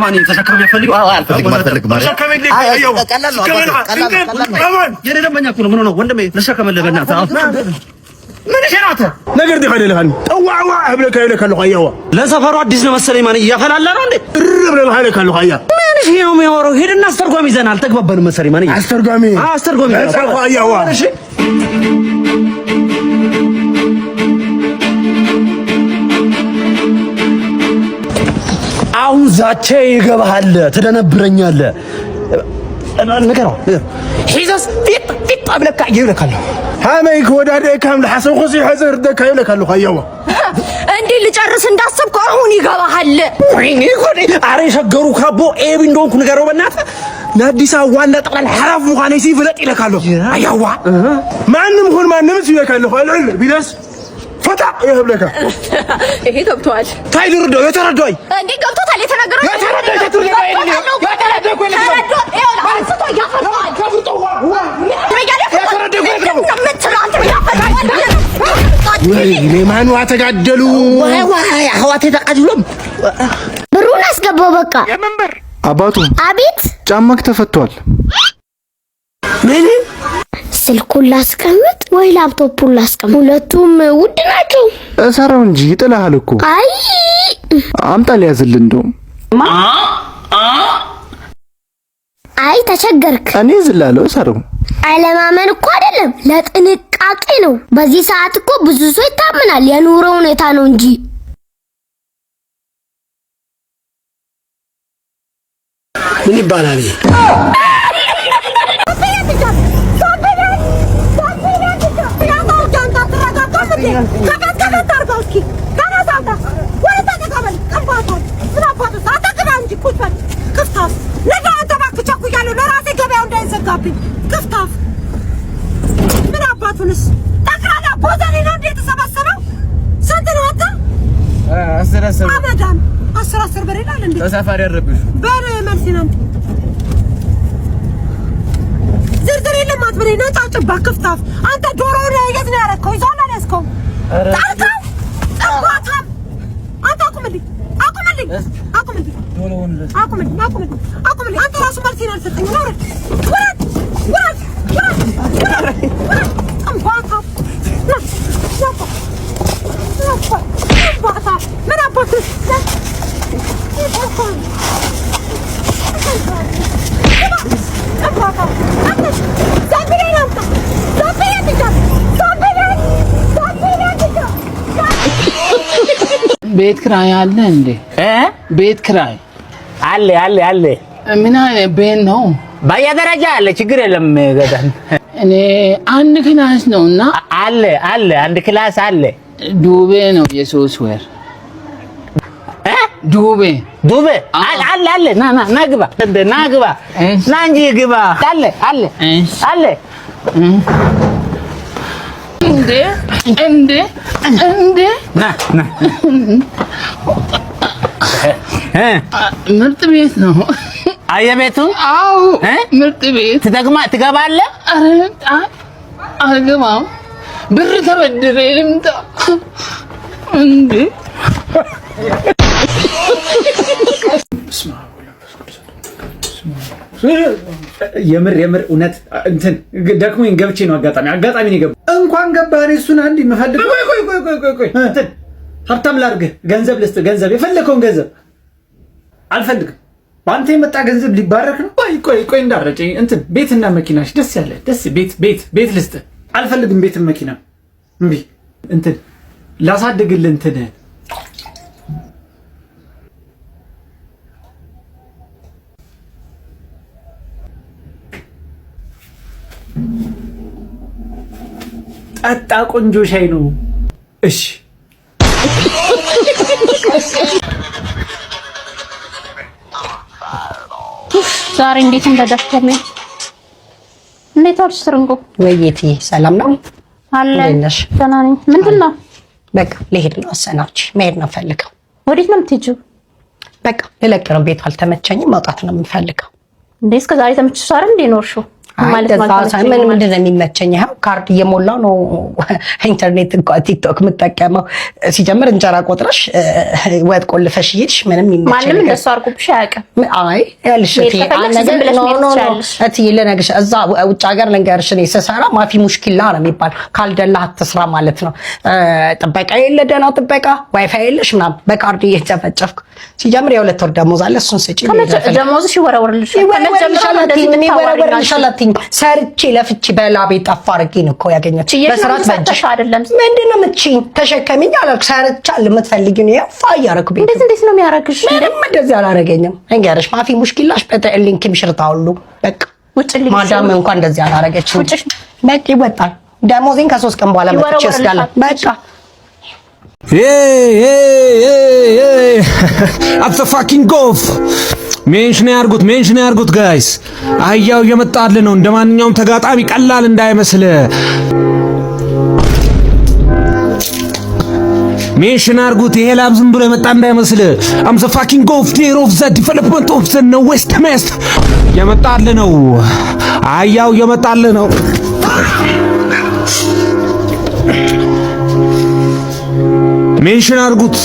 ማን ተሸከም ያፈልግ አልፈልግ ማለት አየው ቀላል ነው የኔ ደመኛ እኮ ነው ምን ነው ወንድሜ ልሸከምልህ በእናትህ ምን ሸናተ ነገር ደኸለልህን ጠዋዋ አብለካ ይለካሉ አየው ለሰፈሩ አዲስ ነው መሰለኝ ማን እያፈላላ ነው እንዴ ብለህ ይለካሉ አያ ምን ነው የሚያወራው ሄድና አስተርጓሚ ይዘናል ተግባባን መሰለኝ ማን አስተርጓሚ አየው እሺ አሁን ዛቼ ይገባሃል ትደነብረኛለህ ነገረው ሒዛስ ፊት አብለካ ይለካሉ ሃመይክ ወዳደ ካም ለሐሰብ ኹሲ ሐዘር ደካ ይለካሉ አየው እንዴ ልጨርስ እንዳሰብኩ አሁን ይገባሃል ወይኔ ጎዴ አሬ ሸገሩ ካቦ ኤቢ እንደሆንኩ ንገረው በእናትህ ለአዲስ አበባ ዋና ጠቅላላ ሐራፍ ሙኻኔ ሲፍለጥ ይለካሉ አያዋ ማንም ሆን ማንም ሲለካሉ አልል ቢለስ ፈታ ይብለካ ይሄ ገብቷል ታይልር ዶ የተረዳይ እንዴ ገብቶታል የተነገረው የተረዳይ ተቱርገባይ የተረዳይ ኮለ ወይኔ ማኑ አተጋደሉ ዋይ አህዋት ተቃድሎም ብሩን አስገባው በቃ የመንበር አባቱ አቤት ጫማክ ተፈቷል ምን ስልኩን ላስቀምጥ ወይ ላፕቶፑን ላስቀምጥ ሁለቱም ውድ ናቸው እሰራው እንጂ ይጥላል እኮ አይ አምጣ ሊያዝል እንደው አይ ተቸገርክ እኔ ዝላለው እሰራው አለማመን እኮ አይደለም ለጥንቃቄ ነው በዚህ ሰዓት እኮ ብዙ ሰው ይታመናል የኑሮ ሁኔታ ነው እንጂ ምን ይባላል ከፈት አርጋው እስኪ ካናሳውታ ወደ ተቀበል ቀባታ ስራፋቱ አታቀባንጂ ኩፈት ክፍታፍ ለጋ አንተባክ ቸኩያለሁ ለራሴ ገበያው እንዳይዘጋብኝ ክፍታፍ ምን አባቱንስ ጠቅላላ ቦዘኔ ነው እንዴ ተሰበሰበው ስንት ነው አንተ 10 አመዳም 10 ብር ይላል እንዴ ተሳፋሪ ያረብሽ በር መልሲናም ዝርዝር የለም አትበለኝ ነጫጭባ ክፍታፍ አንተ ዶሮ ነው የት ነው ያረከው ይዞና ያስከው ታርካ ጠባታ አንተ አቁምልኝ አንተ ራሱ መልሲና አልሰጠኝ ነው ወራት ጠባታ ምን አባቱ ቤት ክራይ አለ እንዴ ቤት ክራይ አለ ምን አይነት ቤት ነው በየደረጃ አለ ችግር የለም ገዳን እኔ አንድ ክላስ ነውና አለ አንድ ክላስ አለ ዱቤ ነው የሶስት ወር ዱቤ አለ ና ግባ ና እንጂ ግባ አለ እንዴ ና ምርጥ ቤት ነው አየቤቱ አው ምርጥ ቤት ትገባለህ አልገባም ብር ተበድሬ ልምጣ እንዴ የምር እውነት እንትን ደክሞኝ ገብቼ ነው አጋጣሚ ነው ገባ እንኳን ገባሪ እሱን አንዲ መፈልግ ቆይ እንትን ሀብታም ላድርግህ ገንዘብ ልስጥ ገንዘብ የፈለከውን ገንዘብ አልፈልግም ባንተ የመጣ ገንዘብ ሊባረክ ነው ቆይ እንዳረጨኝ እንትን ቤትና መኪናሽ ደስ ቤት ልስጥ አልፈልግም ቤትና መኪና እምቢ እንትን ላሳድግልህ እንትን ጠጣ ቆንጆ ሻይ ነው እሺ ዛሬ እንዴት እንደደከመኝ እንዴት አልሽ ትርንጎ ወይዬ ሰላም ነው አለ ደህና ነኝ ምንድነው በቃ ልሄድ ነው አሰናብች መሄድ ነው ፈልገው ወዴት ነው የምትሄጂው በቃ ልለቅ ነው ቤቱ አልተመቸኝም መውጣት ነው የምፈልገው እንዴ እስከ ዛሬ ተመችቶሽ አይደል እንዴ ኖርሽው ምንድን ነው የሚመቸኝ? ይኸው ካርድ እየሞላው ነው። ኢንተርኔት እንኳን ቲክቶክ የምጠቀመው ሲጀምር እንጀራ ቆጥረሽ ወጥ ቆልፈሽ ይሄድሽ ምንም ይመቸኝ ማንም እንደሱ አርጉብሽ አያውቅም። አይ ያልሽ ለነገርሽ እዛ ውጭ ሀገር ልንገርሽ እኔ ስሰራ ማፊ ሙሽኪላ ነው የሚባል ካልደላህ አትስራ ማለት ነው። ጥበቃ የለ ደህና ጥበቃ ዋይፋይ የለሽ ምናምን በካርድ እየጨፈጨፍኩ ሲጀምር የሁለት ወር ደሞዝ አለ እሱን ስጪ ደሞዝሽ ይወረወርልሻል። ሰርቼ ለፍቼ በላቤ ጠፋ አድርጌ ነው እኮ ያገኘሁት። በስራት በእጅሽ አይደለም ምንድን ነው የምትችይኝ? ተሸከሚኝ አላልኩ ሰርቻለሁ። የምትፈልጊው ነው ያፋ እያደረኩ ቤት እንዴት ነው የሚያደርግሽ? ምንም እንደዚህ አላደረገኝም። እንገርሽ ማፊ ሙሽኪላሽ በተሊንክ ምሽርታ ሁሉ በቃ ውጭልኝ። ማዳም እንኳን እንደዚህ አላደረገችም። በቃ ይወጣል። ደሞዜን ከ3 ቀን በኋላ መጥቼ እስዳለሁ። በቃ አት ዘ ፋኪንግ ጎፍ ሜንሽን ያርጉት ጋይስ። አህያው እየመጣል ነው። እንደማንኛውም ተጋጣሚ ቀላል እንዳይመስል ሜንሽን አርጉት። ይሄ ላብ ዝም ብሎ የመጣ እንዳይመስል። አም ዘ ፋኪንግ ጎፍ ዴር ኦፍ ዘ ዲቨሎፕመንት ኦፍ ዘ ዌስት ሜስት እየመጣል ነው። አህያው እየመጣል ነው። ሜንሽን አርጉት።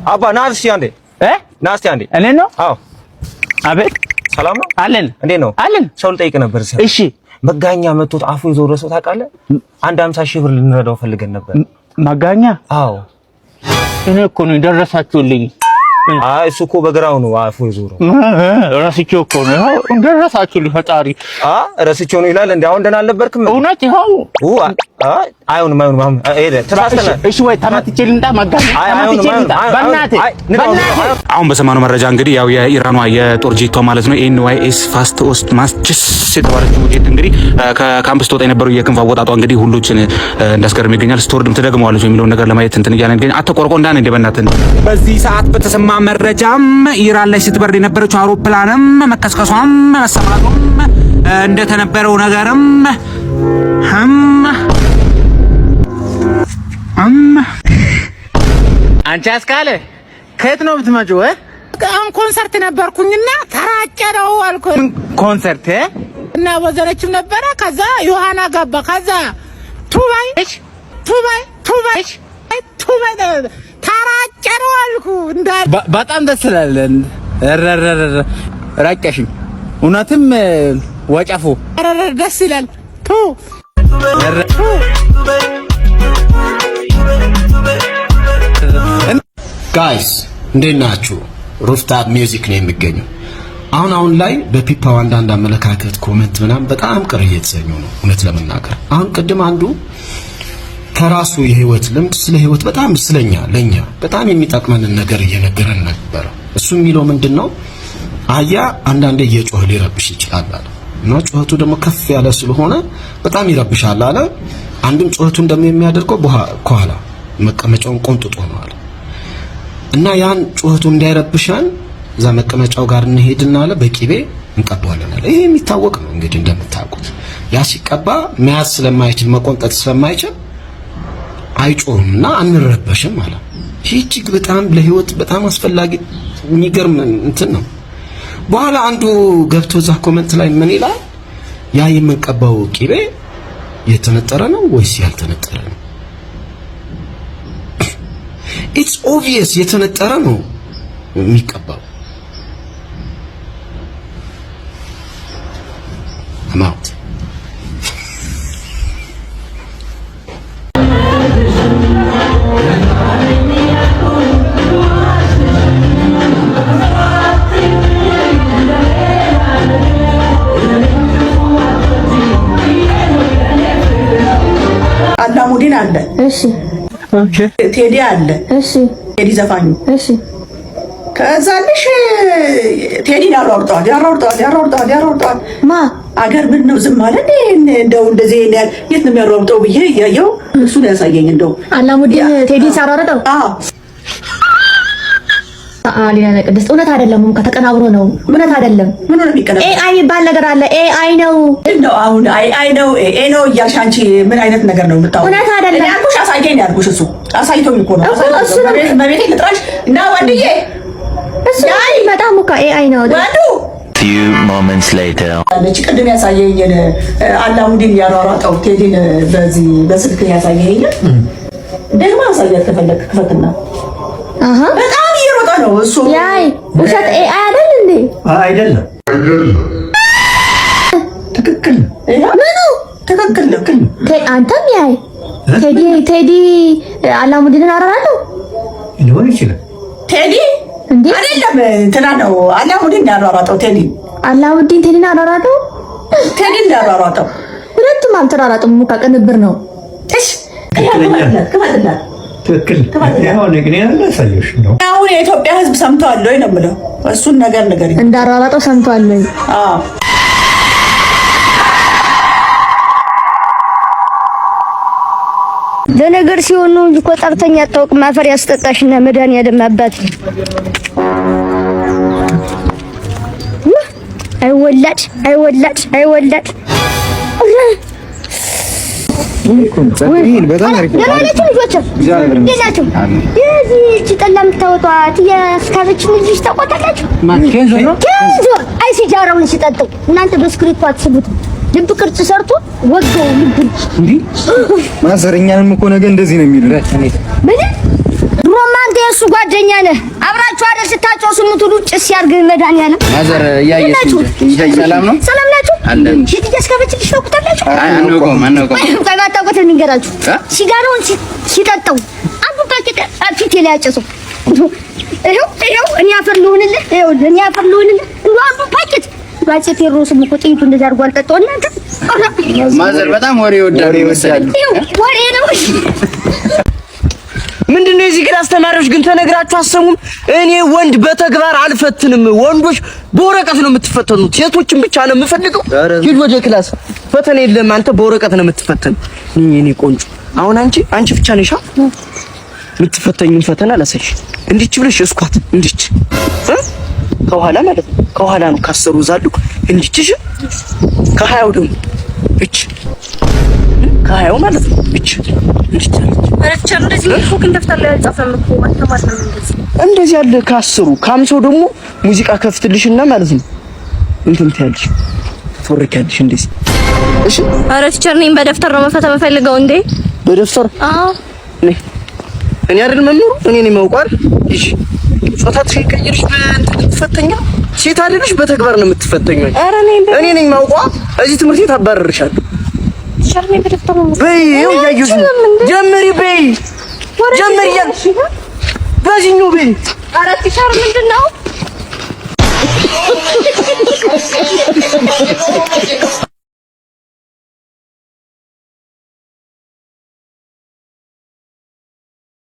አባ ና እስኪ አንዴ ና እስኪ አንዴ። እኔ ነው? አዎ። አቤት። ሰላም ነው? አለን። እንዴት ነው? አለን። ሰው ልጠይቅ ነበር። እሺ። መጋኛ መጥቶት አፉ የዞረ ሰው ታውቃለህ? 50,000 ብር ልንረዳው ፈልገን ነበር። መጋኛ? አዎ። እኔ እኮ ነው ደረሳችሁልኝ። አይ እሱ እኮ በግራው ነው አፉ የዞረው። ረስቼው እኮ ነው። ደረሳችሁልኝ ፈጣሪ። ረስቼው ነው ይላል እንዴ? አሁን ደህና አልነበርክም? እውነት ይኸው። አይሆንም ሄደ ተሳስተነ። እሺ ወይ ተመትቼ ልምጣ መጋኛ? በእናትህ አሁን በሰማነው መረጃ እንግዲህ ያው የኢራኗ የጦር ጄቷ ማለት ነው ኤንዋይኤስ ፋስት ኦስት ማስችስ የተባለችው ጄት እንግዲህ ከካምፕስ ተወጣ የነበረው የክንፍ አወጣጧ እንግዲህ ሁሉችን እንዳስገርም ይገኛል። ስትወርድም ትደግመዋለች የሚለውን ነገር ለማየት እንትን እያለን እንግዲህ አተቆርቆ እንዳን እንደ በእናትህ በዚህ ሰዓት በተሰማ መረጃም ኢራን ላይ ስትበርድ የነበረችው አውሮፕላንም መከስከሷም መሰማቱም እንደተነበረው ነገርም አንቺ አስካለ ከየት ነው የምትመጪው? አሁን ኮንሰርት ነበርኩኝና ተራጨረው አልኩኝ። ኮንሰርት እና ወዘረችም ነበረ። ከዛ ዮሐና ገባ። ከዛ ቱባይ ተራጨረው አልኩ። በጣም ደስ ይላል። ረቀሽኝ እውነትም ወጨፉ ደስ ይላል። ጋይስ እንዴት ናችሁ? ሩፍታብ ሚውዚክ ነው የሚገኘው። አሁን ላይ በፒፓው አንዳንድ አመለካከት ኮሜንት ምናምን በጣም ቅር እየተሰኙ ነው። እውነት ለመናገር አሁን ቅድም አንዱ ከራሱ የህይወት ልምድ ስለ ህይወት በጣም ለኛ በጣም የሚጠቅመንን ነገር እየነገረን ነበር። እሱ የሚለው ምንድነው? አህያ አንዳንዴ እየጮኸ ሊረብሽ ይችላል አለ እና ጩኸቱ ደግሞ ከፍ ያለ ስለሆነ በጣም ይረብሻል አለ። አንድም ጩኸቱን ደግሞ የሚያደርገው ከኋላ መቀመጫውን ቆንጥጦ ነው አለ እና ያን ጩኸቱ እንዳይረብሻን እዛ መቀመጫው ጋር እንሄድና አለ በቂቤ እንቀባዋለን አለ። ይሄ የሚታወቅ ነው እንግዲህ እንደምታውቁት። ያ ሲቀባ መያዝ ስለማይችል መቆንጠጥ ስለማይችል አይጮህምና አንረበሽም አለ። ይህ እጅግ በጣም ለህይወት በጣም አስፈላጊ የሚገርም እንትን ነው። በኋላ አንዱ ገብቶ እዛ ኮሜንት ላይ ምን ይላል? ያ የምንቀባው ቂቤ የተነጠረ ነው ወይስ ያልተነጠረ ነው? ኢትስ ኦብቪየስ የተነጠረ ነው የሚቀባው። አማውት አላሙዲን አለ። እሺ ቴዲ አለ። እሺ ቴዲ ዘፋኙ። እሺ ከዛልሽ ቴዲን ያሯሩጠዋል። ማ አገር ምን ነው ዝም አለ እንዴ? እንደው እንደዚህ የት ነው የሚያሯሩጠው ብዬ እያየው እሱ ነው ያሳየኝ። እንደው አላሙዲን ቴዲ ሲያሯሩጠው ሊና ቅድስት እውነት አይደለም። ከተቀናብሮ ነው። እውነት አይደለም። ምን ነው የሚቀናብረው? ኤአይ የሚባል ነገር አለ። ኤአይ ነው እንደው አሁን ኤአይ ነው ኤአይ ነው እያልሽ አንቺ ምን አይነት ነገር ነው የምታወራው? እውነት አይደለም ያልኩሽ። አሳየኝ ያልኩሽ እሱ አሳይቶኝ እኮ ነው። እሱ በቤቴ ልጥራሽ እና ወንድዬ እሱ በጣም እኮ ኤአይ ነው ወንዱ few moments later ለች ቅድም ያሳየኝ አላሙዲን ያሯሯጠው ቴዲን በዚህ በስልክ ያሳየኝ ደግሞ ያሳያት ከፈለክ ክፈትና በጣም እየሮጠ ነው እሱ ያይ ውሸት አይደል እንዴ አይደለም ትክክል ምኑ ትክክል ነው አንተም ያይ ቴዲ አላሙዲን አራራለው ሊሆን ይችላል ቴዲ እንዴ አይደለም እንትና ነው አላሙዲን ያሯሯጠው አላሙዲን ቴዲን አራራለው ቴዲን ያሯሯጠው ሁለቱም አልተራራጡም ሙካ ቅንብር ነው እሺ ትክክል ያው ነገር ያላሳየሽ ነው አሁን የኢትዮጵያ ህዝብ ሰምቷል ወይ ነው የምለው እሱን ነገር ንገሪኝ እንዳራራጠው ሰምቷል ወይ አዎ ለነገር ሲሆን ነው እንጂ እኮ ጠርተኛ አታውቅም ማፈር ያስጠጣሽና መዳን ያደማባት አይወላድ በጣም አሪፍ ነው ልጆች ይላችሁ የዚህ ጠላ የምታወጧት የስካበችን ልጅ ታቆጣላችሁ ኬንዞ አይ ሲጃራውን ሲጠጡ እናንተ በስክሪፕቱ አትስቡት ልብ ቅርጽ ሰርቶ ወገው ልብ እንዴ ማዘረኛንም እኮ ነገ እንደዚህ ነው የሚሉት ምን ሮማንት የሱ ጓደኛ ነህ አብራችሁ አይደል ስታጫወቱ የምትሉ ጭስ ያርግ መድኃኒዓለም ማዘር እያየሽ ሰላም ነው ሰላም ናችሁ እሺ ያስከበችልሽ ነው ቁጣላችሁ አንቆም ታጋታቆት እንገራችሁ ሲጋራውን ሲጠጣው አንዱ ፓኬት አፍቴ ላይ ያጨሰው ይሄው እኔ አፈር ልሆንልህ እንዴ አንዱ ፓኬት ባጭ ቴሮስ ሙቆ ጥይቱ እንደዛ አድርጎ አልጠጣው እናንተ ማዘር በጣም ወሬ ወዳድ መሰለኝ ወሬ ነው ምንድነው የዚህ ክላስ ተማሪዎች ግን ተነግራችሁ አሰሙም እኔ ወንድ በተግባር አልፈትንም ወንዶች በወረቀት ነው የምትፈተኑት ሴቶችን ብቻ ነው የምፈልገው ሂድ ወደ ክላስ ፈተና የለም አንተ በወረቀት ነው የምትፈተን እኔ ቆንጆ አሁን አንቺ ብቻ ነሽ የምትፈተኙን ፈተና ላሳይሽ እንዲች ብለሽ እስኳት እንዲች ከኋላ ማለት ነው ከኋላ ነው ካሰሩ ዛሉ እንዲችሽ ከሃያው ደግሞ እች ከሃያው ማለት ነው እች እንዲች አረቻ እንደዚህ ፎክ እንደፍታለ ያጻፈም እኮ ማስተማር ነው እንደዚህ ያለ ካሰሩ ካምሰው ደግሞ ሙዚቃ ከፍትልሽና ማለት ነው እንትን ትያለሽ ትወርካለሽ እንደዚህ እሺ አረ ቲቸር ነኝ በደፍተር ነው መፈተን ፈልገው እንዴ በደፍተር አዎ እኔ አይደል መምህሩ እኔ ነኝ ማውቃል እሺ ጾታሽ ይቀየርሽ በእንትን ትፈተኛ ሴት አይደልሽ በተግባር ነው የምትፈተኘው እኔ ነኝ ማውቃ እዚህ ትምህርት ቤት አባረርሻለሁ ቲቸር ነኝ በደፍተር ነው በይው ያዩሽ ጀምሪ ያልሽ በዚህኛው በይ አረ ቲቸር ምንድነው